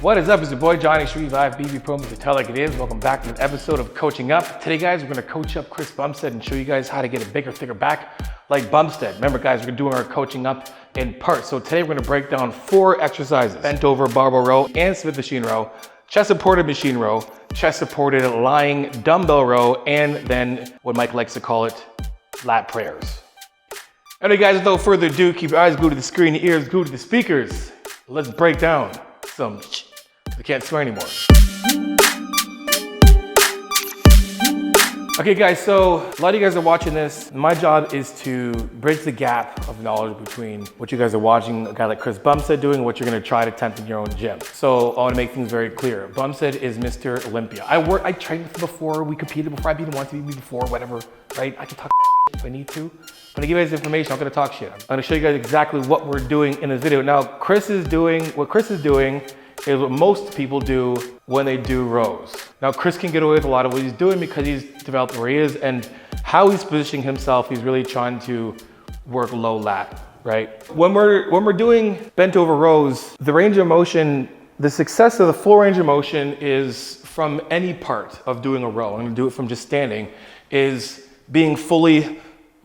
What is up? It's your boy Johnny Street Live BB Pro to tell like it is. Welcome back to an episode of Coaching Up. Today, guys, we're gonna coach up Chris Bumstead and show you guys how to get a bigger, thicker back like Bumstead. Remember, guys, we're doing our coaching up in parts. So today we're gonna break down 4 exercises: bent over barbell row and Smith machine row, chest supported machine row, chest supported lying dumbbell row, and then what Mike likes to call it, lat prayers. Anyway, guys, without further ado, keep your eyes glued to the screen, your ears glued to the speakers. Let's break down some. I can't swear anymore. Okay, guys, so a lot of you guys are watching this. My job is to bridge the gap of knowledge between what you guys are watching a guy like Chris Bumstead doing and what you're gonna try to attempt in your own gym. So I wanna make things very clear. Bumstead is Mr. Olympia. I trained with him before, we competed before, I beat him once, he beat me before, whatever, right? I can talk if I need to. I'm gonna give you guys information, I'm gonna talk shit. I'm gonna show you guys exactly what we're doing in this video. Now, what Chris is doing is what most people do when they do rows. Now, Chris can get away with a lot of what he's doing because he's developed where he is and how he's positioning himself. He's really trying to work low lat, right? When we're doing bent over rows, the range of motion, the success of the full range of motion is from any part of doing a row. I'm gonna do it from just standing, is being fully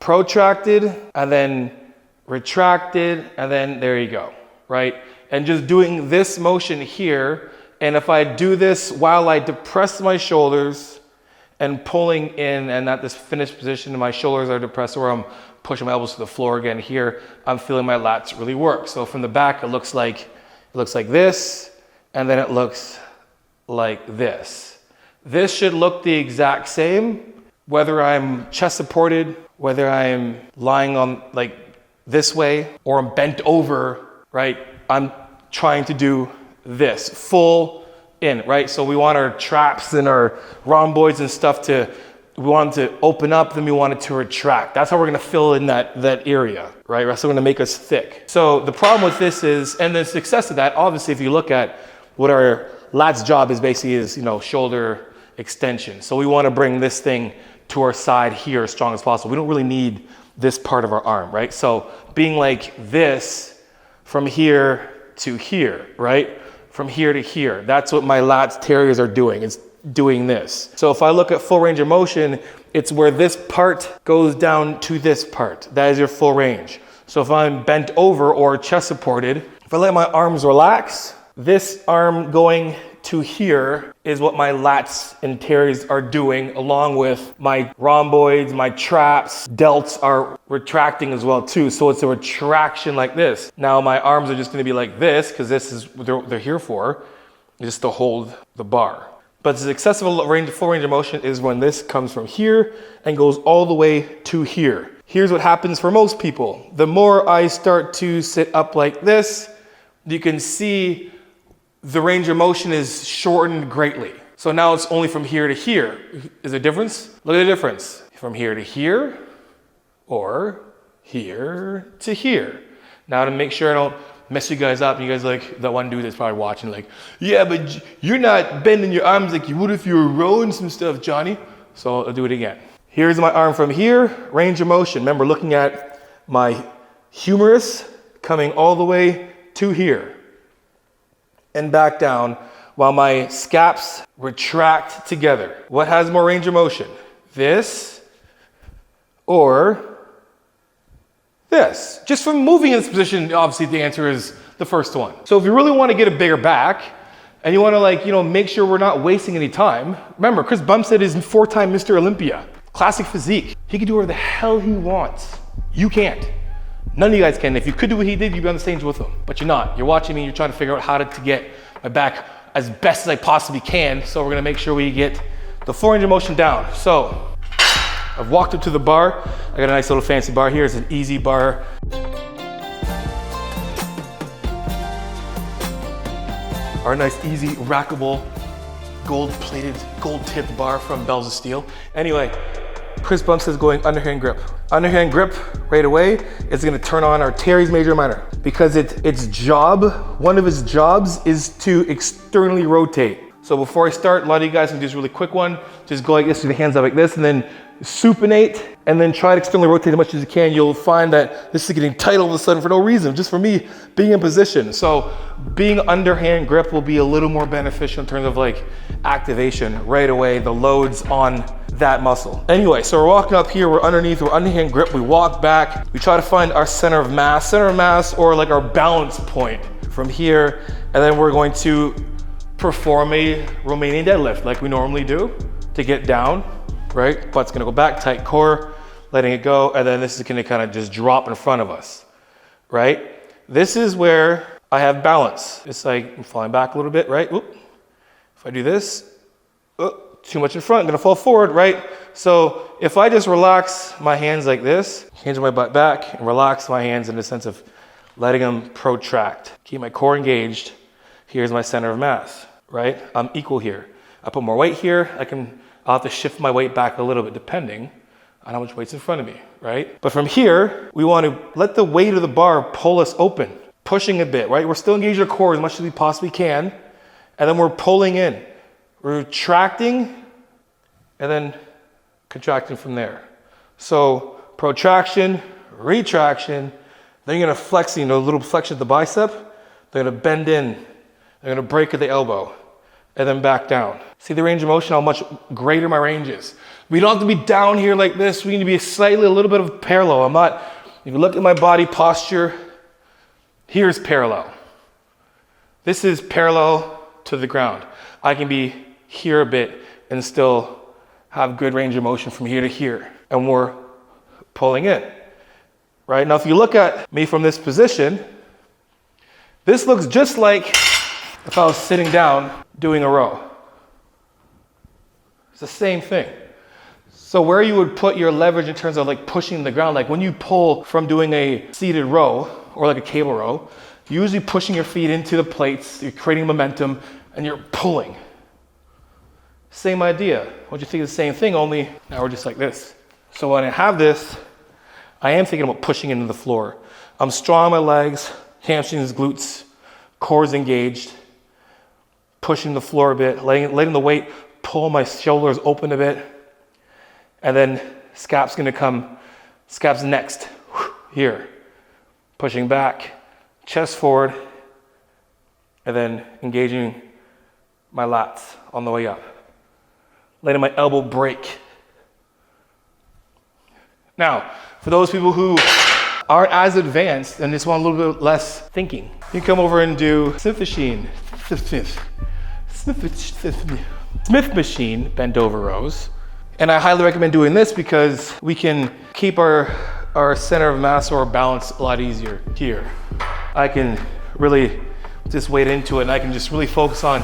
protracted and then retracted, and then there you go, right? And just doing this motion here. And if I do this while I depress my shoulders and pulling in, and at this finished position, my shoulders are depressed, or I'm pushing my elbows to the floor again here, I'm feeling my lats really work. So from the back, it looks like this, and then it looks like this. This should look the exact same, whether I'm chest supported, whether I'm lying on like this way, or I'm bent over, right? I'm trying to do this, full in, right? So we want our traps and our rhomboids and stuff we want to open up, then we want it to retract. That's how we're gonna fill in that area, right? That's gonna make us thick. So the problem with this is, and the success of that, obviously, if you look at what our lat's job is basically is, shoulder extension. So we wanna bring this thing to our side here as strong as possible. We don't really need this part of our arm, right? So being like this, from here to here, right? From here to here. That's what my lats terriers are doing. It's doing this. So if I look at full range of motion, it's where this part goes down to this part. That is your full range. So if I'm bent over or chest supported, if I let my arms relax, this arm going to here is what my lats and terriers are doing, along with my rhomboids, my traps, delts are retracting as well too. So it's a retraction like this. Now my arms are just gonna be like this, because this is what they're here for, just to hold the bar. But the successful full range of motion is when this comes from here and goes all the way to here. Here's what happens for most people. The more I start to sit up like this, you can see the range of motion is shortened greatly. So now it's only from here to here. Is there a difference? Look at the difference. From here to here, or here to here. Now to make sure I don't mess you guys up, and you guys like, that one dude that's probably watching like, yeah, but you're not bending your arms like you would if you were rowing some stuff, Johnny. So I'll do it again. Here's my arm from here, range of motion. Remember, looking at my humerus coming all the way to here and back down, while my scaps retract together. What has more range of motion? This or this? Just from moving in this position, obviously the answer is the first one. So if you really want to get a bigger back, and you want to make sure we're not wasting any time, remember, Chris Bumstead is 4-time Mr. Olympia. Classic physique. He can do whatever the hell he wants. You can't. None of you guys can. If you could do what he did, you'd be on the stage with him. But you're not. You're watching me, you're trying to figure out how to get my back as best as I possibly can. So we're gonna make sure we get the full range of motion down. So I've walked up to the bar. I got a nice little fancy bar here. It's an easy bar. Our nice, easy, rackable, gold-plated, gold-tipped bar from Bells of Steel. Anyway, Chris Bumstead is going underhand grip. Underhand grip right away is gonna turn on our teres major and minor, because one of its jobs is to externally rotate. So before I start, a lot of you guys can do this really quick one. Just go like this with the hands up like this, and then supinate and then try to externally rotate as much as you can, you'll find that this is getting tight all of a sudden for no reason, just for me being in position. So being underhand grip will be a little more beneficial in terms of like activation right away, the loads on that muscle. Anyway, so we're walking up here, we're underneath, we're underhand grip, we walk back, we try to find our center of mass or like our balance point from here, and then we're going to perform a Romanian deadlift like we normally do to get down, right? Butt's gonna go back, tight core, letting it go, and then this is gonna kind of just drop in front of us, right? This is where I have balance. It's like I'm falling back a little bit, right? Oop. If I do this, too much in front, I'm gonna fall forward, right? So if I just relax my hands like this, hinge my butt back, and relax my hands in the sense of letting them protract, keep my core engaged, here's my center of mass, right? I'm equal here. I put more weight here, I'll have to shift my weight back a little bit depending on how much weight's in front of me, right? But from here, we want to let the weight of the bar pull us open, pushing a bit, right? We're still engaging our core as much as we possibly can, and then we're pulling in. We're retracting, and then contracting from there. So protraction, retraction, then you're gonna flex, a little flexion of the bicep, they're gonna bend in, they're gonna break at the elbow, and then back down. See the range of motion, how much greater my range is. We don't have to be down here like this. We need to be slightly, a little bit of parallel. If you look at my body posture, here's parallel. This is parallel to the ground. I can be here a bit and still have good range of motion from here to here. And we're pulling in, right? Now, if you look at me from this position, this looks just like if I was sitting down doing a row. It's the same thing. So where you would put your leverage in terms of like pushing the ground, like when you pull from doing a seated row or like a cable row, you're usually pushing your feet into the plates, you're creating momentum, and you're pulling. Same idea. What you think is the same thing, only now we're just like this. So when I have this, I am thinking about pushing into the floor. I'm strong on my legs, hamstrings, glutes, core's engaged, pushing the floor a bit, letting the weight pull my shoulders open a bit, and then scap's gonna come, scap's next, here. Pushing back, chest forward, and then engaging my lats on the way up. Letting my elbow break. Now, for those people who aren't as advanced and just want a little bit less thinking, you come over and do Smith machine bent over rows. And I highly recommend doing this because we can keep our center of mass or balance a lot easier here. I can really just wade into it and I can just really focus on,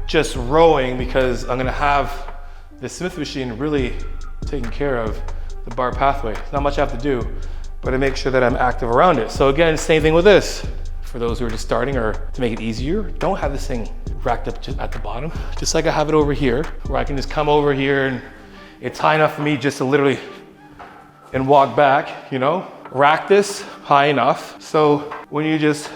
just rowing because I'm gonna have the Smith machine really taking care of the bar pathway. It's not much I have to do, but I make sure that I'm active around it. So again, same thing with this. For those who are just starting or to make it easier, don't have this thing racked up just at the bottom. Just like I have it over here, where I can just come over here and it's high enough for me just to literally and walk back, rack this high enough. So when you just,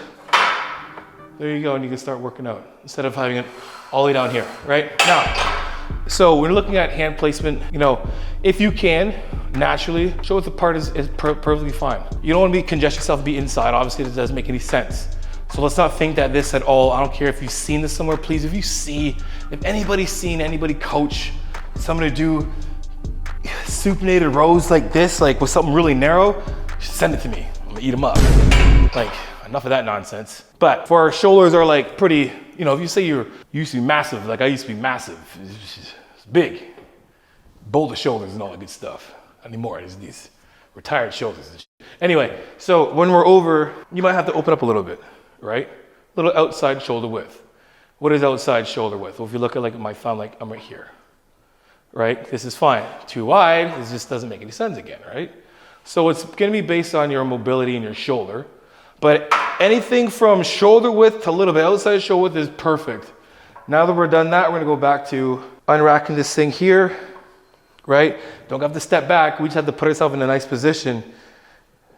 there you go, and you can start working out instead of having it all the way down here, right? Now, so when you're looking at hand placement, if you can, naturally, show what the part is perfectly fine. You don't want to congest yourself to be inside. Obviously, it doesn't make any sense. So let's not think that this at all. I don't care if you've seen this somewhere, please. If anybody's seen anybody coach someone to do supinated rows like this, like with something really narrow, send it to me. I'm gonna eat them up. Like, enough of that nonsense. But for our shoulders are like pretty, if you say you used to be massive, like I used to be massive, it's big, boulder shoulders and all that good stuff. Not anymore, it's these retired shoulders and shit. Anyway, so when we're over, you might have to open up a little bit, right? A little outside shoulder width. What is outside shoulder width? Well, if you look at like my thumb, like I'm right here, right? This is fine. Too wide, this just doesn't make any sense again, right? So it's gonna be based on your mobility in your shoulder, but anything from shoulder width to a little bit outside shoulder width is perfect. Now that we're done that, we're gonna go back to unracking this thing here, right? Don't have to step back. We just have to put ourselves in a nice position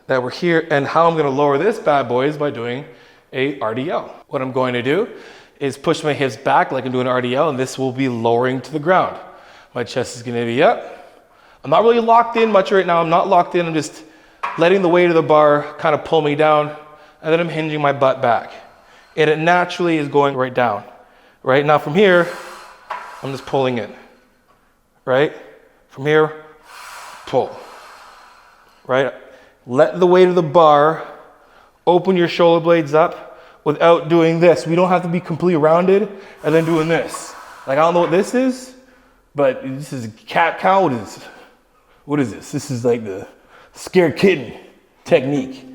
that we're here. And how I'm gonna lower this bad boy is by doing a RDL. What I'm going to do is push my hips back like I'm doing an RDL, and this will be lowering to the ground. My chest is gonna be up. I'm not really locked in much right now. I'm not locked in. I'm just letting the weight of the bar kind of pull me down, and then I'm hinging my butt back. And it naturally is going right down. Right now from here, I'm just pulling in. Right? From here, pull. Right? Let the weight of the bar open your shoulder blades up without doing this. We don't have to be completely rounded and then doing this. Like, I don't know what this is, but this is cat cow. What is this? This is like the scared kitten technique.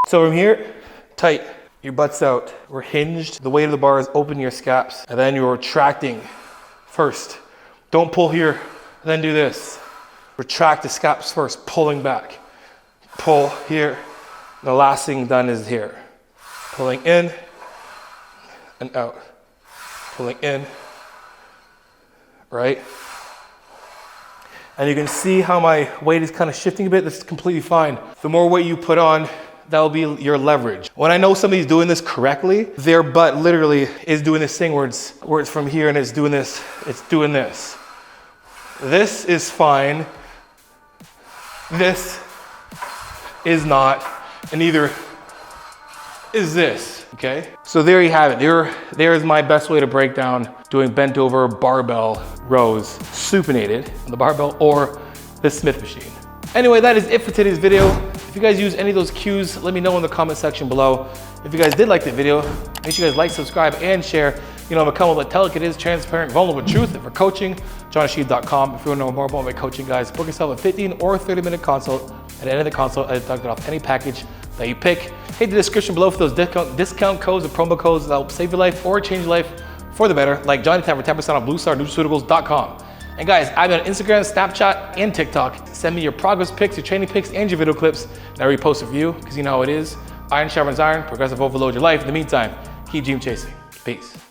So from here, tight, your butt's out. We're hinged. The weight of the bar is open your scaps, and then you're retracting first. Don't pull here, then do this. Retract the scaps first, pulling back. Pull here. The last thing done is here. Pulling in and out. Pulling in, right? And you can see how my weight is kind of shifting a bit. This is completely fine. The more weight you put on, that'll be your leverage. When I know somebody's doing this correctly, their butt literally is doing this thing where it's from here and it's doing this, it's doing this. This is fine. This is not, and neither is this, okay? So there you have it. There's my best way to break down doing bent over barbell rows, supinated on the barbell or the Smith machine. Anyway, that is it for today's video. If you guys use any of those cues, let me know in the comment section below. If you guys did like the video, make sure you guys like, subscribe, and share. You know, become what tell it is, transparent, vulnerable truth. And for coaching, johnasheed.com. If you want to know more about my coaching, guys, book yourself a 15 or 30-minute consult. At the end of the consult, I deduct it off any package that you pick. Hit the description below for those discount codes and promo codes that will save your life or change your life for the better, like Johnny 10 for 10% on bluestarnutraceuticals.com. And guys, I'm on Instagram, Snapchat, and TikTok. Send me your progress pics, your training pics, and your video clips. And I repost it for you, because you know how it is. Iron sharpens iron, progressive overload your life. In the meantime, keep dream chasing. Peace.